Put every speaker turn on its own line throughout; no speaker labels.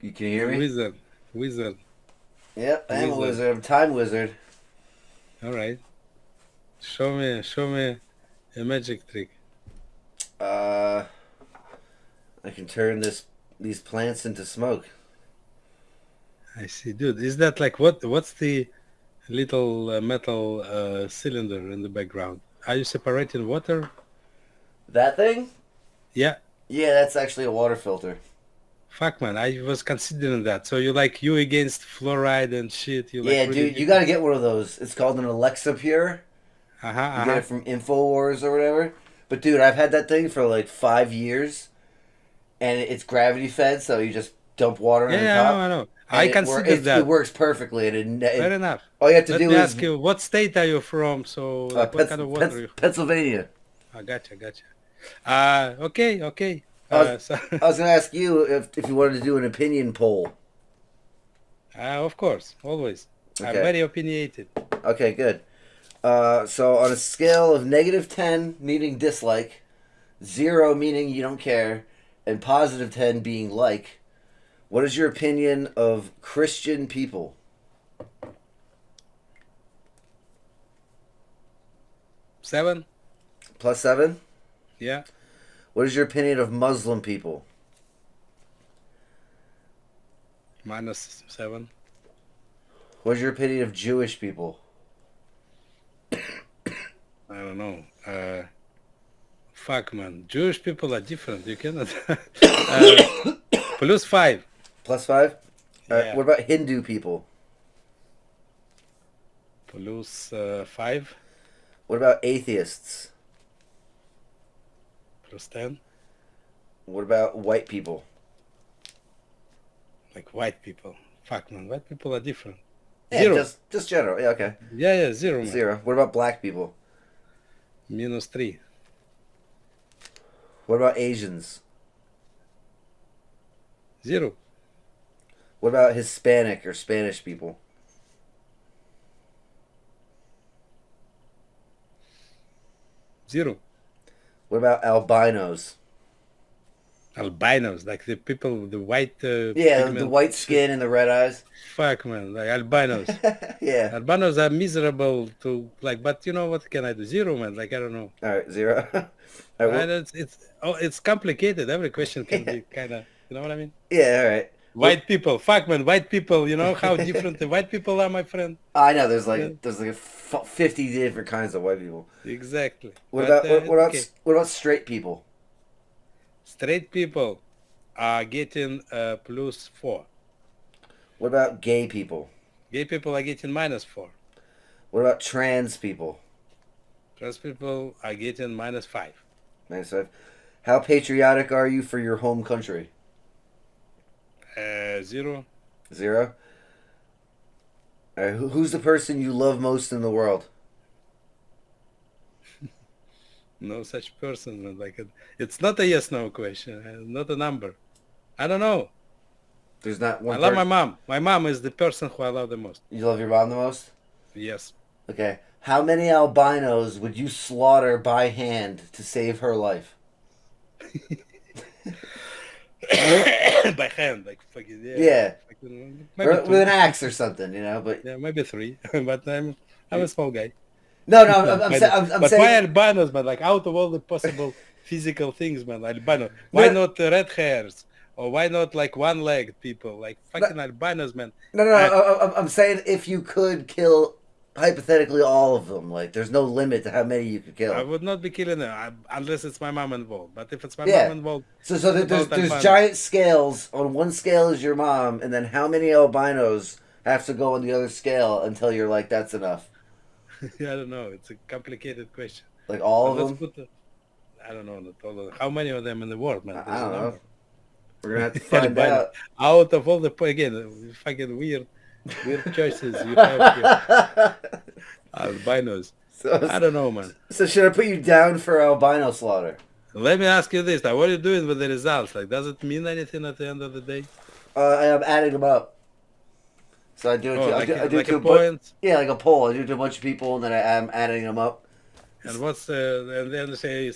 You can hear me?
Wizard. Wizard.
Yep, I am a
Wizard.
wizard. I'm a time wizard.
All right. Show me a magic trick.
Uh, I can turn these plants into smoke.
I see, dude. Is that like what's the little metal cylinder in the background? Are you separating water?
That thing?
Yeah.
Yeah, that's actually a water filter.
Fuck man, I was considering that. So you against fluoride and shit. You like
Yeah,
really
dude, you
deep.
gotta get one of those. It's called an Alexa Pure.
Uh-huh,
You get
uh-huh.
it from Infowars or whatever. But dude, I've had that thing for like 5 years, and it's gravity fed, so you just dump water on
Yeah,
the
yeah, I know,
top,
I know.
and
I consider
it
that.
works perfectly. And
Fair enough.
all you have to
Let
do
me
is
ask you, what state are you from? So like what kind of water you
Pennsylvania.
I gotcha. Okay.
I was
So
I was gonna ask you if you wanted to do an opinion poll.
of course, always. I'm
Okay.
very opinionated.
Okay, good. So on a scale of -10 meaning dislike, 0 meaning you don't care, and +10 being like, what is your opinion of Christian people?
7?
+7.
Yeah.
What is your opinion of Muslim people?
-7.
What is your opinion of Jewish people?
I don't know. Fuck man. Jewish people are different. You cannot +5.
+5. All right.
Yeah.
What about Hindu people?
+5.
What about atheists?
+10.
What about white people?
Like white people. Fuck man. White people are different.
Yeah,
0.
just general. Yeah, okay.
Yeah, 0 man.
0. What about black people?
-3.
What about Asians?
0.
What about Hispanic or Spanish people?
0.
What about albinos?
Albinos, like the people with the white
Yeah, the
pigment.
white skin and the red eyes.
Fuck man, like albinos.
Yeah.
Albinos are miserable to like, but you know what can I do? 0 man, like I don't know.
All right, 0. All right,
And it's complicated. Every question can be kind of, you know what I mean?
yeah, all right. What
White people, fuck man, white people. You know how different the white people are, my friend.
I know
Yeah,
there's like 50 different kinds of white people.
exactly.
What
But
about
it's okay.
what about straight people?
Straight people are getting +4.
What about gay people?
Gay people are getting -4.
What about trans people?
Trans people are getting -5.
-5. How patriotic are you for your home country?
0.
0. All right, who's the person you love most in the world?
No such person. Man. Like it's not a yes/no question. Not a number. I don't know.
There's not
I
one
love my
person.
mom. My mom is the person who I love the most.
You love your mom the most?
Yes.
Okay. How many albinos would you slaughter by hand to save her life?
By hand, like fucking yeah.
Yeah,
Maybe
with an
2.
axe or something, you know. But
Yeah, maybe 3. But I'm a small guy.
no, no, I'm
But why
saying
albinos, man? Like out of all the possible physical things, man, albino. Why
no,
not red hairs? Or why not like one-legged people? Like
no,
fucking albinos, man.
no, no.
I,
I'm saying if you could kill hypothetically all of them, like there's no limit to how many you could
I
kill.
would not be killing them unless it's my mom involved. But if it's my mom
Yeah.
involved,
So
it's about
there's
albino.
giant scales. On one scale is your mom, and then how many albinos have to go on the other scale until you're like that's enough?
I don't know. It's a complicated question.
Like all
But
of
let's
them?
put. I don't know. Not all of, how many of them in the world, man?
I
There's a
don't know.
number.
We're gonna have to find
Albino.
out.
Out of all the again, fucking weird choices you have here. Albinos.
so
I don't know, man.
so should I put you down for albino slaughter?
Let me ask you this: now, what are you doing with the results? Like, does it mean anything at the end of the day?
I'm adding them up. So I do it.
Oh,
To, I do it
like
to
a
a bunch.
point.
Yeah, like a poll. I do it to a bunch of people, and then I'm adding them up.
And and then they say,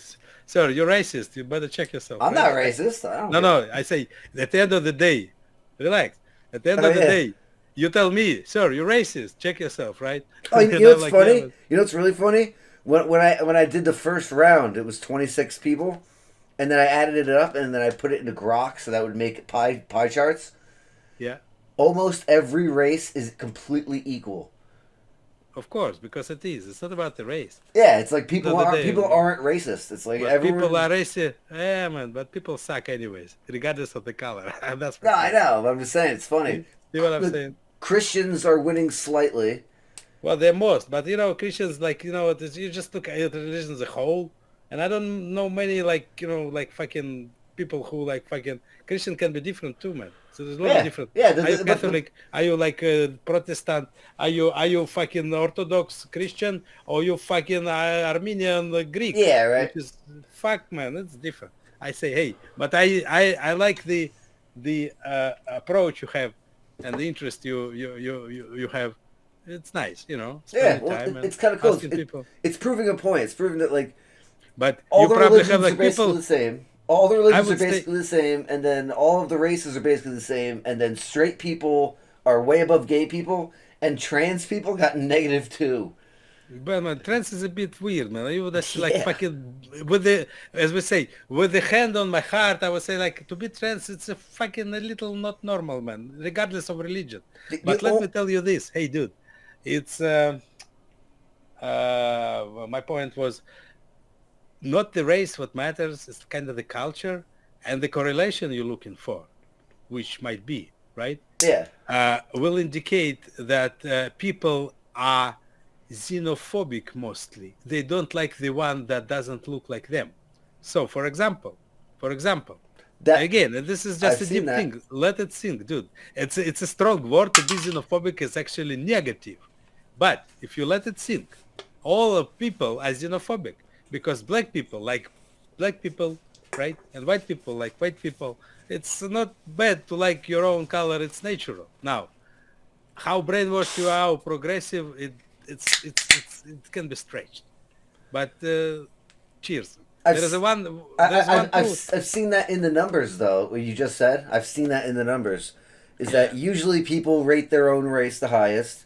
sir, you're racist. You better check yourself,
I'm
right?
not racist. I don't
No,
care.
no. I say at the end of the day, Relax. At the end
Oh
of the
yeah.
day, you tell me, sir, you're racist. Check yourself, right?
Oh, you
And
know
I'm
what's
like, yeah,
funny?
but
You know what's really funny? When I did the first round, it was 26 people, and then I added it up, and then I put it into Grok, so that would make pie charts.
yeah,
Almost every race is completely equal.
of course, because it is. It's not about the race.
Yeah, it's like
At the end of the
people
day,
aren't racist. It's like
but people
everyone.
are racist. Yeah, man, but people suck anyways, regardless of the color. And that's my
No, I
point.
know. But I'm just saying it's funny.
See what I'm
The
saying?
Christians are winning slightly.
Well, they're most, but Christians, like, you just look at the religion as a whole, and I don't know many, like, like fucking people who, like, fucking Christian can be different too, man. So there's a lot of
Yeah,
different.
yeah.
Are you
But
Catholic? Are you like Protestant? Are you fucking Orthodox Christian? Or you fucking Armenian Greek?
yeah, right.
Which is fuck, man. It's different. I say, hey, but I like the approach you have and the interest you have. It's nice,
Yeah,
spending
well,
time and
it's kind of cool.
asking people.
It's proving a point. It's proving that like
But
all
you
the
probably have
religions are
like
basically
people.
the same. All the
I
religions are
would say,
basically the same, and then all of the races are basically the same, and then straight people are way above gay people, and trans people got negative two.
but man, trans is a bit weird, man. You would say like
Yeah.
fucking with the, as we say, with the hand on my heart. I would say like to be trans, it's a fucking a little not normal, man. Regardless of religion.
You
But let me
oh,
tell you this, hey, dude, it's well, my point was not the race. What matters is kind of the culture and the correlation you're looking for, which might be right.
yeah.
Will indicate that people are xenophobic mostly. They don't like the one that doesn't look like them. So, for example,
That
again, and this is just
I've
a
seen
deep
that.
thing. Let it sink, dude. It's a strong word. To be xenophobic is actually negative, but if you let it sink, all of people are xenophobic because black people like black people, right, and white people like white people. It's not bad to like your own color. It's natural. Now, how brainwashed you are, or progressive, it can be stretched. But cheers.
I've
There is a
s-
one.
I,
There's one truth.
I've seen that in the numbers though. What you just said, I've seen that in the numbers. Is that
Yeah.
usually people rate their own race the highest,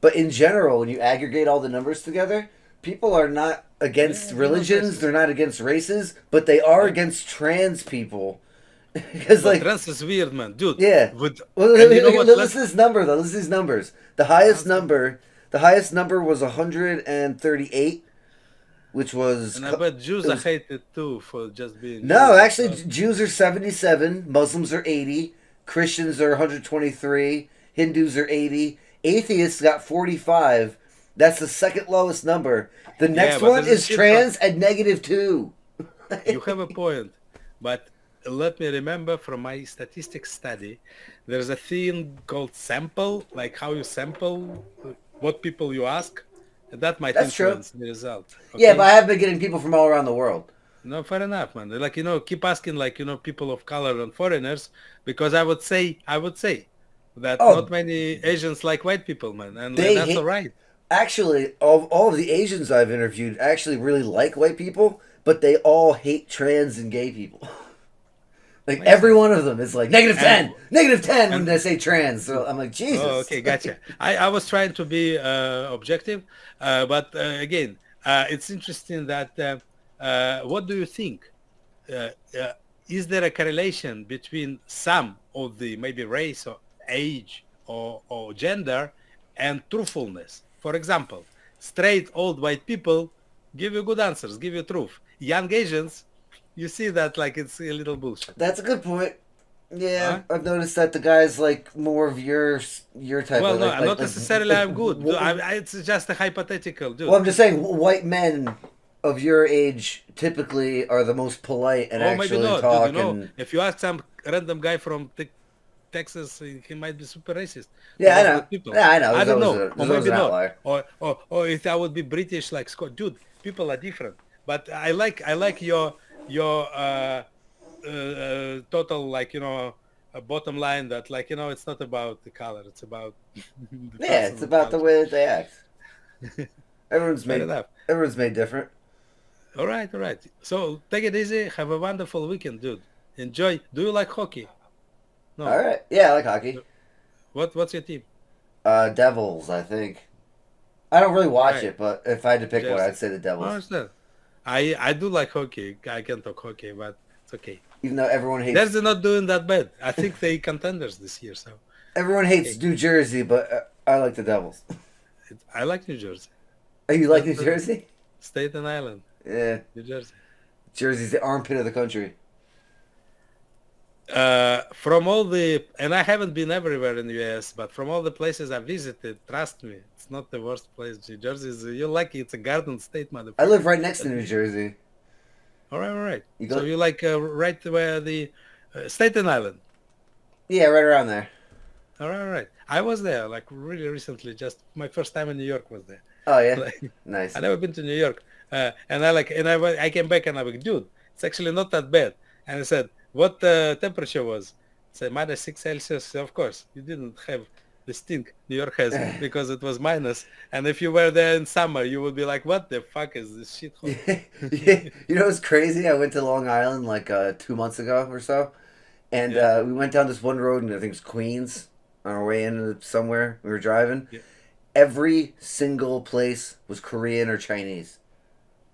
but in general, when you aggregate all the numbers together, people are not against
Yeah, they're not
religions.
racist.
They're not against races, but they are
Yeah.
against trans people. Because
But
like
trans is weird, man, dude.
yeah.
With
Well,
and you know what?
listen to this number though. Listen to these numbers. The highest number was 138, which was
And I bet
it
Jews are
was
hated too for just being
no.
Jews as
Actually,
well.
Jews are 77, Muslims are 80, Christians are 123, Hindus are 80, atheists got 45. That's the second lowest number. The
Yeah,
next
but
one
there's a
is
shit ton.
trans at negative two.
You have a point, but let me remember from my statistics study, there's a thing called sample, like how you sample what people you ask, and that might
That's true.
influence the result.
Yeah, but
Okay?
I have been getting people from all around the world.
No, fair enough, man. Like, keep asking like, people of color and foreigners, because I would say that not
Oh,
many Asians like white people, man, and
they
that's all
hate.
right.
Actually, all of the Asians I've interviewed actually really like white people, but they all hate trans and gay people. Like
Makes
every
sense.
one of them is like negative
And
10, negative 10 when
and
they say trans. So I'm like,
Oh,
Jesus.
okay, gotcha. I was trying to be objective, but again, it's interesting that what do you think? Uh, uh, is there a correlation between some of the maybe race or age or gender and truthfulness? For example, straight old white people give you good answers, give you truth. Young Asians, you see that like it's a little bullshit.
That's a good point. Yeah,
Huh?
I've noticed that the guy's like more of your type,
Well, no, not
like
necessarily I'm good. It's just a hypothetical,
well,
dude.
I'm just saying white men of your age typically are the most polite and
Or maybe
actually
not, dude.
talk and
If you ask some random guy from Texas, he might be super racist
yeah, I
towards
know.
black people.
Yeah, I know.
I don't know, or
There's always
maybe
an
not.
outlier.
Or if I would be British like Scott, dude. People are different. But I like your total like bottom line that like it's not about the color, it's about the
Yeah,
person
it's
and
about the
culture.
way that they act. Everyone's
Fair
made
enough.
everyone's made different.
All right, all right. So take it easy. Have a wonderful weekend, dude. Enjoy. Do you like hockey?
All
No.
right. Yeah, I like hockey.
What's your team?
Devils, I think. I don't really
All
watch
right.
it, but if I had to pick one,
Jersey.
I'd say the
I
Devils.
understand. I do like hockey. I can talk hockey, but it's okay.
Even though
Jersey not doing that bad. I think they contenders this year, so
everyone
it's
hates
okay.
New Jersey, but I like the Devils.
I like New Jersey.
Oh, you like
That's
New
the
Jersey?
state and island.
Yeah,
New Jersey.
Jersey's the armpit of the country.
From all the, and I haven't been everywhere in the US, but from all the places I visited, trust me, it's not the worst place. New Jersey is, you're lucky it's a garden state,
I live
motherfucker.
right next to New Jersey.
All right.
You
So
go,
you like right where the Staten Island.
yeah, right around there.
All right. I was there like really recently. Just my first time in New York was there.
Oh yeah,
Like
nice.
I never been to New York, and I came back and I was, dude, it's actually not that bad. And I said, what the temperature was? I said -6 Celsius. Of course, you didn't have the stink New York has because it was minus. And if you were there in summer, you would be like, what the fuck is this shithole?
Yeah, yeah. You know what's crazy? I went to Long Island like 2 months ago or so, and
Yeah,
we went down this one road, and I think it's Queens on our way into somewhere. We were driving.
yeah.
Every single place was Korean or Chinese.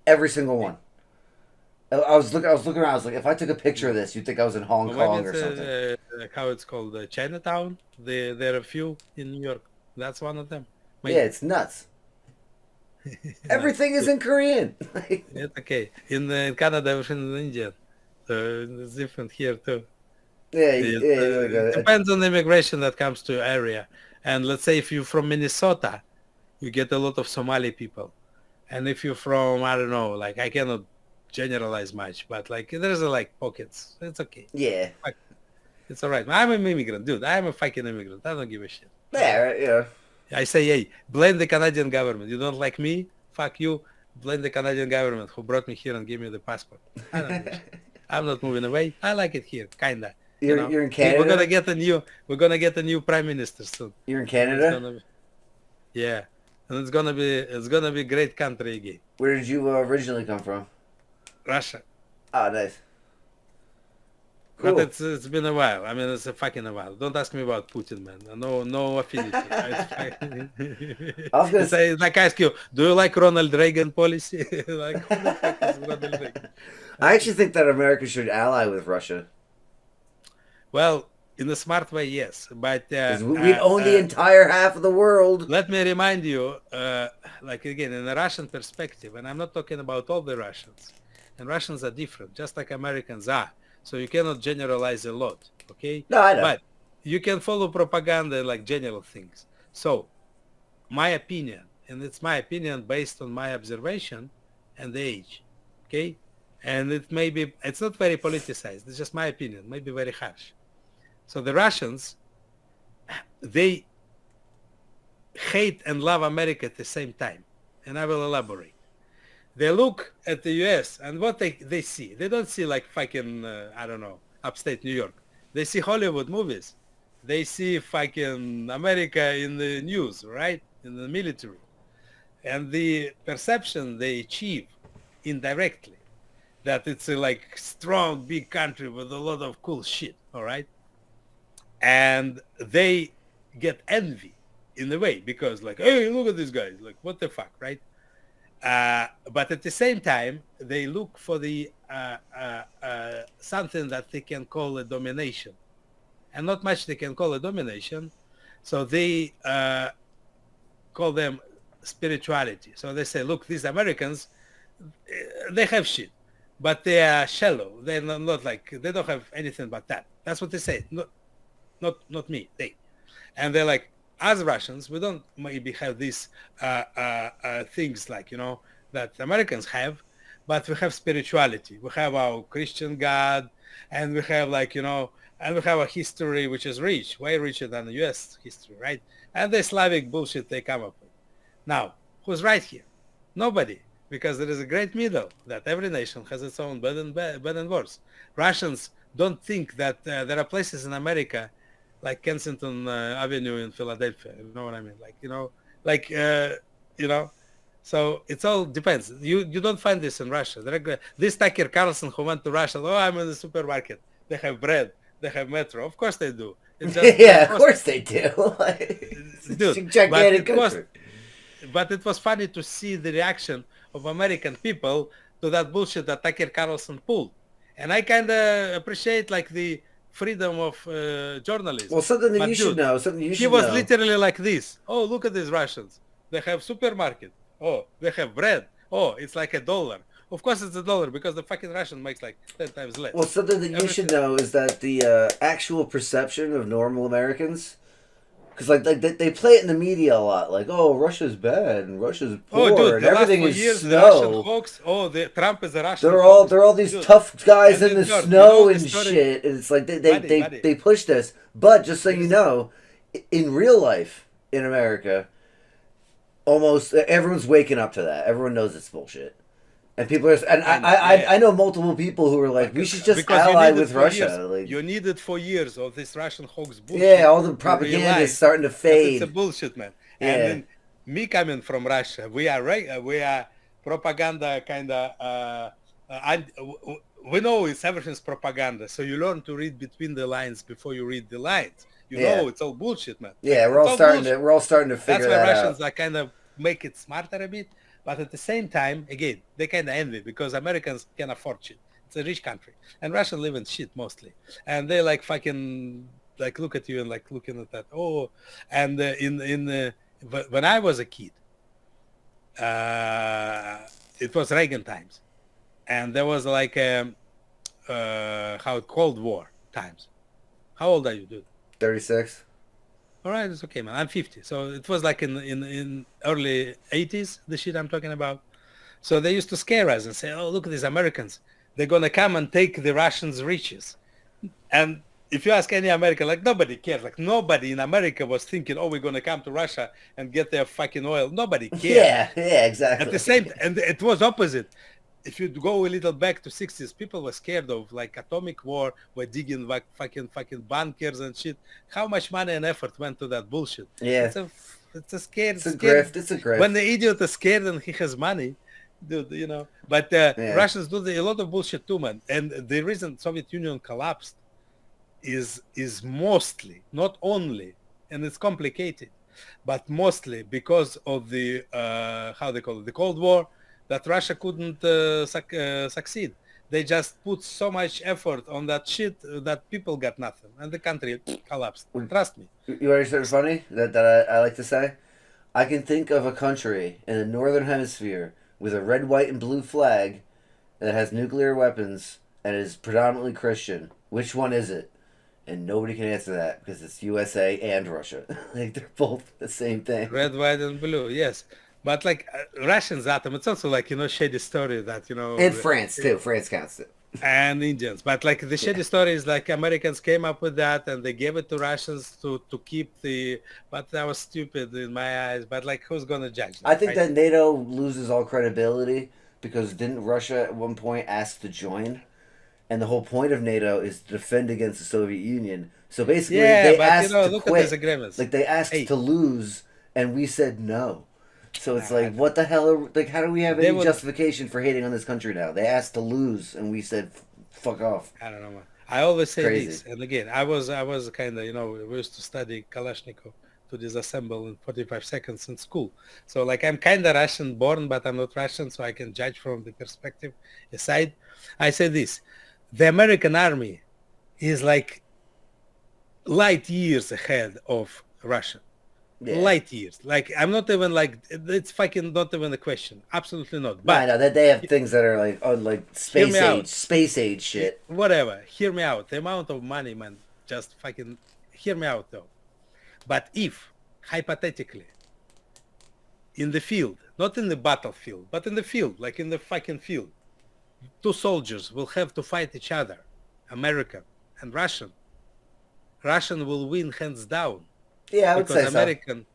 Every single one. I was looking around. I was like, if I took a picture of this, you'd think I was in Hong
Or maybe
Kong or
it's
something.
how it's called, Chinatown. There are a few in New York. That's one of them.
Yeah,
Maybe.
it's nuts.
Nice.
Everything is in Korean.
It's okay. In Canada, everything is Indian. So it's different here too.
Yeah,
It,
yeah. Like
it depends on the immigration that comes to your area. And let's say if you're from Minnesota, you get a lot of Somali people. And if you're from, I don't know, like I cannot generalize much, but like there's like pockets. It's okay.
yeah,
Fuck, it's all right. I'm an immigrant, dude. I'm a fucking immigrant. I don't give a shit. All
yeah,
right.
right, yeah.
I say, hey, blame the Canadian government. You don't like me? Fuck you. Blame the Canadian government who brought me here and gave me the passport. I don't give a shit. I'm not moving away. I like it here, kinda. You know,
You're in
we're gonna
Canada.
get a new prime minister soon,
You're in
and it's
Canada.
gonna be, yeah, and it's gonna be great country again.
Where did you originally come from?
Russia,
Ah, nice,
but
cool.
it's been a while. I mean, it's a fucking a while. Don't ask me about Putin, man. No affinity.
I was gonna.
It's like I ask you, do you like Ronald Reagan policy? Like who the fuck is Ronald Reagan?
I actually think that America should ally with Russia
Well, in a smart way, yes, but
because we'd own the entire half of the world.
let me remind you, like again, in a Russian perspective, and I'm not talking about all the Russians, and Russians are different, just like Americans are. So you cannot generalize a lot, okay?
No, I know.
But you can follow propaganda like general things. So my opinion, and it's my opinion based on my observation and the age, okay? And it's not very politicized. It's just my opinion, maybe very harsh. So the Russians, they hate and love America at the same time. And I will elaborate. They look at the US and what they see. They don't see like fucking, I don't know, upstate New York. They see Hollywood movies. They see fucking America in the news, right? In the military. And the perception they achieve indirectly that it's a like strong, big country with a lot of cool shit, all right? And they get envy in a way because like, hey, look at these guys, like what the fuck, right? But at the same time, they look for the something that they can call a domination, and not much they can call a domination. So they call them spirituality. So they say, look, these Americans, they have shit, but they are shallow. They're not like they don't have anything but that. That's what they say. Not me. They, and they're like, as Russians, we don't maybe have these things like, that Americans have, but we have spirituality. We have our Christian God, and we have and we have a history which is rich, way richer than the U.S. history, right? And the Slavic bullshit they come up with. Now, who's right here? Nobody, because there is a great middle that every nation has its own bad and worse. Russians don't think that there are places in America like Kensington Avenue in Philadelphia. You know what I mean? Like, so it all depends. You don't find this in Russia. This Tucker Carlson who went to Russia, oh, I'm in the supermarket. They have bread. They have metro. Of course they do. It's just
Yeah, of
cost,
course they do. Like, it's a
dude. But
gigantic
it cost.
country.
But it was funny to see the reaction of American people to that bullshit that Tucker Carlson pulled, and I kind of appreciate like the freedom of
Well,
journalism.
something that you
But
should
dude,
know, something you
he
should
was
know.
literally like this. Oh, look at these Russians. They have supermarket. Oh, they have bread. Oh, it's like $1. Of course it's $1 because the fucking Russian makes like 10 times
Well,
less.
something that you should
Everything.
know is that the actual perception of normal Americans, because like they play it in the media a lot, like oh Russia's bad and Russia's
Oh,
poor
dude,
and
the last
everything
4 years,
is
the Russian
snow.
hoax. Oh, the Trump is a Russian
They're all
hoax.
they're all these
Dude,
tough guys
and
in
then
the
third, you know
snow
the
and
story,
shit. And it's like
buddy.
they push this. But just so
There
you
is,
know, in real life in America, almost everyone's waking up to that. Everyone knows it's bullshit. And people are, and
I know, yeah, yeah.
I know multiple people who are like, we should just
Because you
ally
needed
with
4 years.
Russia. Like,
You needed 4 years of this Russian hoax
yeah,
bullshit
all the
to
propaganda is
realize
starting to
that it's a
fade.
bullshit, man. And
Yeah,
then me coming from Russia, we are propaganda kind of. We know it's everything's propaganda, so you learn to read between the lines before you read the lines. You
yeah,
know it's all bullshit, man.
yeah.
It's all bullshit.
We're all starting to
That's
figure
why
that out.
Russians are kind of make it smarter a bit, but at the same time, again, they kind of envy because Americans can afford shit. It's a rich country, and Russians live in shit mostly, and they like fucking like look at you and like looking at that. Oh, and when I was a kid, it was Reagan times, and there was like how Cold War times. How old are you, dude?
36.
All right, it's okay, man. I'm 50, so it was like in early 80s, the shit I'm talking about. So they used to scare us and say, "Oh, look at these Americans. They're gonna come and take the Russians' riches." And if you ask any American, like nobody cared. Like nobody in America was thinking, "Oh, we're gonna come to Russia and get their fucking oil." Nobody cared.
Yeah, yeah,
At the same,
exactly.
and it was opposite. If you go a little back to 60s, people were scared of like atomic war, were digging like fucking bunkers and shit. How much money and effort went to that bullshit?
Yeah,
It's a scared
it's a
scared.
grift. It's a
When
grift.
the idiot is scared and he has money, dude, you know. But
Yeah,
Russians do a lot of bullshit too, man. And the reason Soviet Union collapsed is mostly, not only, and it's complicated, but mostly because of the how they call it, the Cold War, that Russia couldn't succeed. They just put so much effort on that shit that people got nothing, and the country collapsed. Trust me.
you already something funny that I like to say. I can think of a country in the northern hemisphere with a red, white, and blue flag that has nuclear weapons and is predominantly Christian. Which one is it? And nobody can answer that because it's USA and Russia. Like they're both the same thing.
Red, white, and blue. Yes, but like Russians atom, it's also like shady story that
And France too. France counts it.
and Indians. But like the
Yeah.
shady story is like Americans came up with that and they gave it to Russians to keep the. But that was stupid in my eyes. But like, who's gonna judge
I
that,
think
right?
that NATO loses all credibility because didn't Russia at one point ask to join? And the whole point of NATO is to defend against the Soviet Union. So basically,
Yeah,
they
but
asked to
look at these
quit.
agreements.
Like they asked
Hey,
to lose, and we said no. So
no,
it's like,
I don't
what
know.
the hell? Like, how do we have
They
any
would.
justification for hating on this country now? They asked to lose, and we said, "Fuck off."
I don't know, man. I always say
Crazy.
this, and again, I was kind of, we used to study Kalashnikov to disassemble in 45 seconds in school. So like I'm kind of Russian born, but I'm not Russian, so I can judge from the perspective aside. I say this, the American army is like light years ahead of Russia.
Yeah.
Light years. Like I'm not even like, it's fucking not even a question. Absolutely not.
No, I
But
know that they have things that are like, oh, like
hear me out.
space age shit.
Whatever. Hear me out. The amount of money, man, just fucking hear me out though. But if, hypothetically, in the field, not in the battlefield, but in the field, like in the fucking field, two soldiers will have to fight each other, American and Russian. Russian will win hands down
Yeah, I would
because
say so.
American,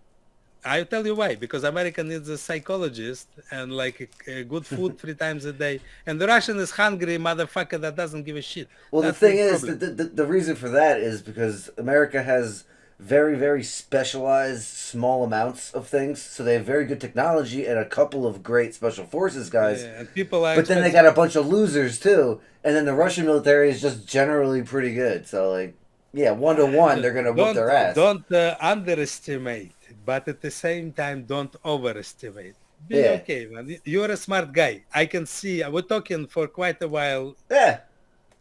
I'll tell you why, because American is a psychologist and like a good food 3 times a day. And the Russian is hungry motherfucker that doesn't give a shit.
Well, the
That's the
thing is,
problem.
the reason for that is because America has very, very specialized, small amounts of things. So they have very good technology and a couple of great special forces guys.
Yeah, and people are
But then they
expensive.
got a bunch of losers too. And then the Russian military is just generally pretty good. So like, yeah, 1 to 1, they're gonna whoop
Don't
their ass.
don't underestimate, but at the same time, don't overestimate. Be
Yeah,
okay, man. You're a smart guy. I can see. We're talking for quite a while
yeah,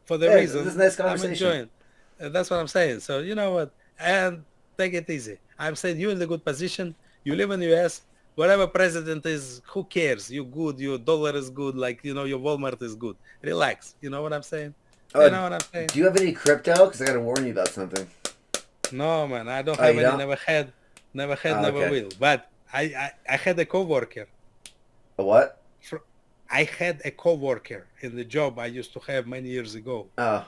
for the
yeah. This is a
reason
nice
I'm
conversation.
enjoying. That's what I'm saying. So you know what? And take it easy. I'm saying you're in the good position. You live in the US. Whatever president is, who cares? You're good. Your dollar is good. Like your Walmart is good. Relax. You know what I'm saying? You know what I'm saying?
Do you have any crypto? Because I gotta warn you about something.
No, man. I don't
Oh,
have
you
any.
don't?
Never had. Never had.
Oh,
Never
okay.
will. But I had a coworker.
A what?
I had a coworker in the job I used to have many years ago.
Oh,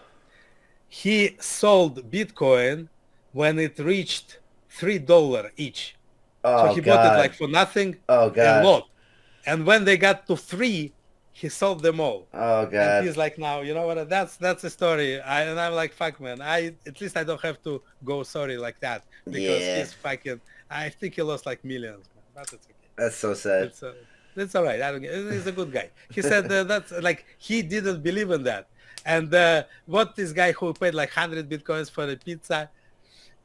He sold Bitcoin when it reached $3 each. So
oh
he bought it like
God.
for nothing,
Oh
a
God.
lot. And when they got to three, he sold them all.
Oh
And
God.
he's like, now, you know what? That's a story. And I'm like, fuck, man. At least I don't have to go sorry like that because
Yeah,
he's fucking. I think he lost like millions, man. But it's okay.
that's so sad.
It's all right. I don't. He's a good guy. He said that's like he didn't believe in that. And what this guy who paid like 100 bitcoins for a pizza,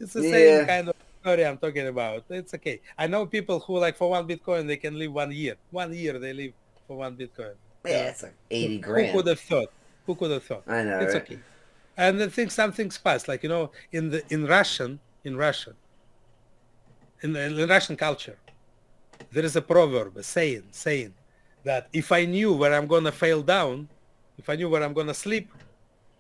it's the same
Yeah,
kind of story I'm talking about. It's okay. I know people who like for 1 bitcoin they can live 1 year. 1 year they live for 1 bitcoin. You
yeah.
know,
It's like 80
who
grand.
could have thought? Who could have thought?
I know,
It's
right?
okay. And I think some things pass. Like in Russian culture, there is a proverb, a saying that if I knew where I'm gonna fail down, if I knew where I'm gonna sleep,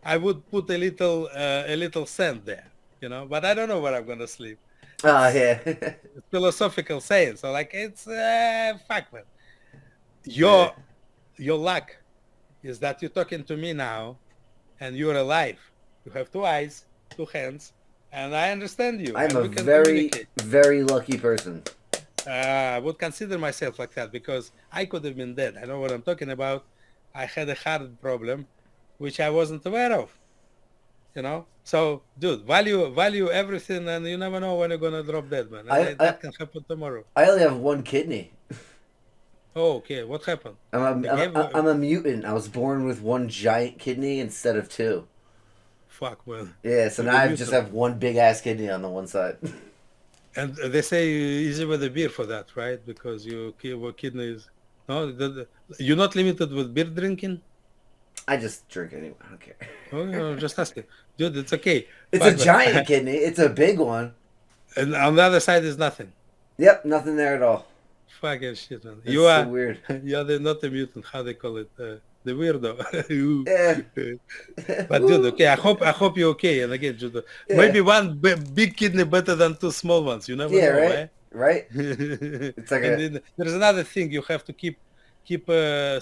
I would put a little sand there, But I don't know where I'm gonna sleep.
Oh
It's
yeah.
a philosophical saying, so like it's fuck, man.
Yeah.
Your your luck is that you're talking to me now, and you're alive. You have two eyes, two hands, and I understand you,
I'm
and
a
we can
very,
communicate.
very lucky person.
I would consider myself like that because I could have been dead. I know what I'm talking about. I had a heart problem, which I wasn't aware of. So, dude, value everything, and you never know when you're gonna drop dead, man. And
I, I,
that can happen tomorrow.
I only have one kidney.
Oh, okay. What happened?
I'm
They
a,
gave
I'm a mutant. I was born with one giant kidney instead of two.
fuck, man.
Yeah, so
You're
now
the
I just
mutant.
have one big ass kidney on the one side.
And they say easy with the beer for that, right? Because your kidneys. No, you're not limited with beer drinking.
I just drink anyway. I don't care.
Oh, just asking, dude. It's okay.
It's a
Fuck,
giant
man.
kidney. It's a big one.
And on the other side is nothing.
Yep, nothing there at all.
Fucking shit, man.
It's
You
so
are,
weird.
not a mutant. How they call it? The weirdo. You-
Yeah.
but dude, okay. I hope you're okay. And again, just,
Yeah.
maybe one big kidney better than two small ones. You never
Yeah,
know,
right?
eh?
Right? It's like
And
a.
then there's another thing you have to keep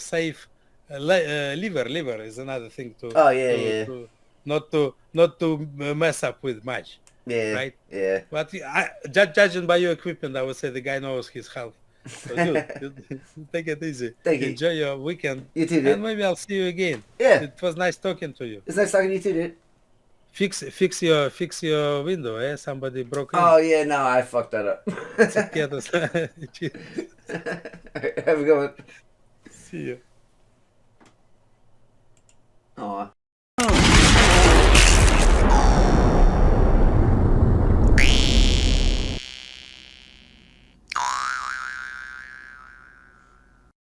safe. Liver is another thing
Oh, yeah,
to
yeah.
to not to mess up with much,
Yeah,
right?
yeah.
But judging by your equipment, I would say the guy knows his health. So, dude, take it easy.
Thank you.
Enjoy your weekend,
You too,
and
dude.
maybe I'll see you again.
Yeah.
It was nice talking to you.
It's nice talking to you too, dude.
Fix your window, eh? Somebody broke in.
Oh, yeah, no, I fucked that up.
Cheers.
Alright, have a good one.
See you.